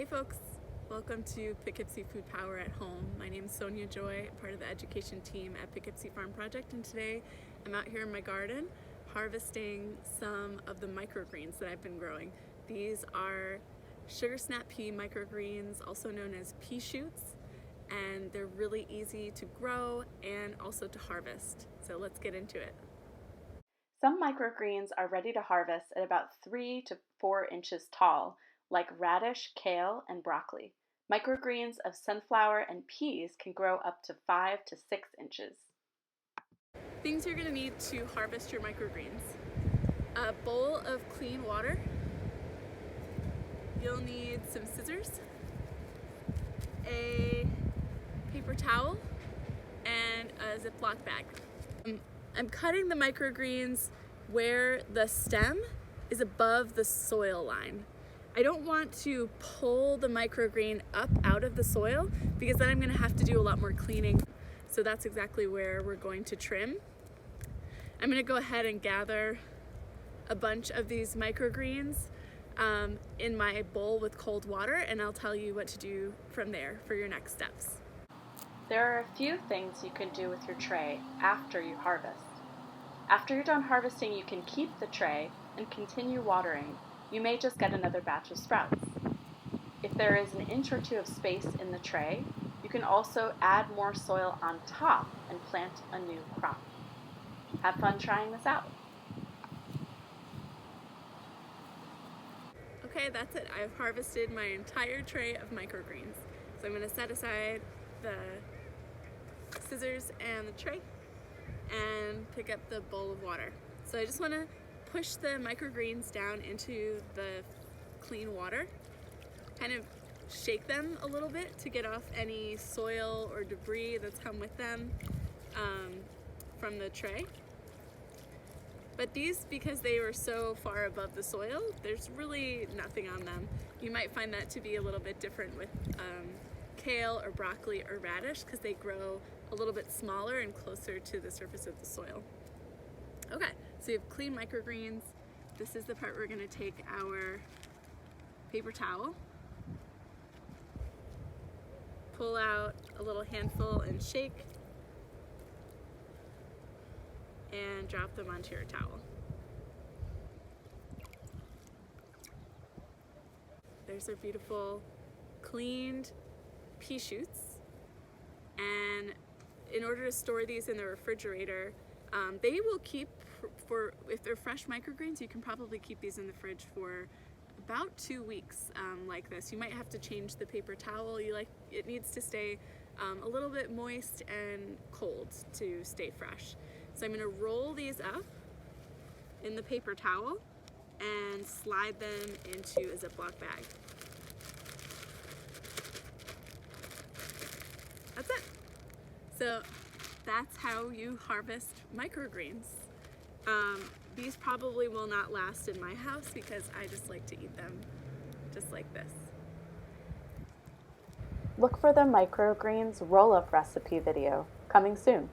Hey folks, welcome to Poughkeepsie Food Power at Home. My name is Sonya Joy, part of the education team at Poughkeepsie Farm Project, and today I'm out here in my garden harvesting some of the microgreens that I've been growing. These are sugar snap pea microgreens, also known as pea shoots, and they're really easy to grow and also to harvest. So let's get into it. Some microgreens are ready to harvest at about 3 to 4 inches tall, like radish, kale, and broccoli. Microgreens of sunflower and peas can grow up to 5 to 6 inches. Things you're going to need to harvest your microgreens. A bowl of clean water. You'll need some scissors, a paper towel, and a Ziploc bag. I'm cutting the microgreens where the stem is above the soil line. I don't want to pull the microgreen up out of the soil because then I'm going to have to do a lot more cleaning. So that's exactly where we're going to trim. I'm going to go ahead and gather a bunch of these microgreens in my bowl with cold water, and I'll tell you what to do from there for your next steps. There are a few things you can do with your tray after you harvest. After you're done harvesting, you can keep the tray and continue watering. You may just get another batch of sprouts. If there is an inch or two of space in the tray, you can also add more soil on top and plant a new crop. Have fun trying this out. Okay, that's it. I've harvested my entire tray of microgreens. So I'm going to set aside the scissors and the tray and pick up the bowl of water. So I just want to push the microgreens down into the clean water, kind of shake them a little bit to get off any soil or debris that's come with them from the tray. But these, because they were so far above the soil, there's really nothing on them. You might find that to be a little bit different with kale or broccoli or radish because they grow a little bit smaller and closer to the surface of the soil. Okay, so you have clean microgreens. This is the part we're going to take our paper towel, pull out a little handful and shake, and drop them onto your towel. There's our beautiful cleaned pea shoots, and in order to store these in the refrigerator, they will keep for, if they're fresh microgreens, you can probably keep these in the fridge for about 2 weeks like this. You might have to change the paper towel. It needs to stay a little bit moist and cold to stay fresh. So I'm going to roll these up in the paper towel and slide them into a Ziploc bag. That's it. So that's how you harvest microgreens. These probably will not last in my house because I just like to eat them just like this. Look for the microgreens roll-up recipe video coming soon.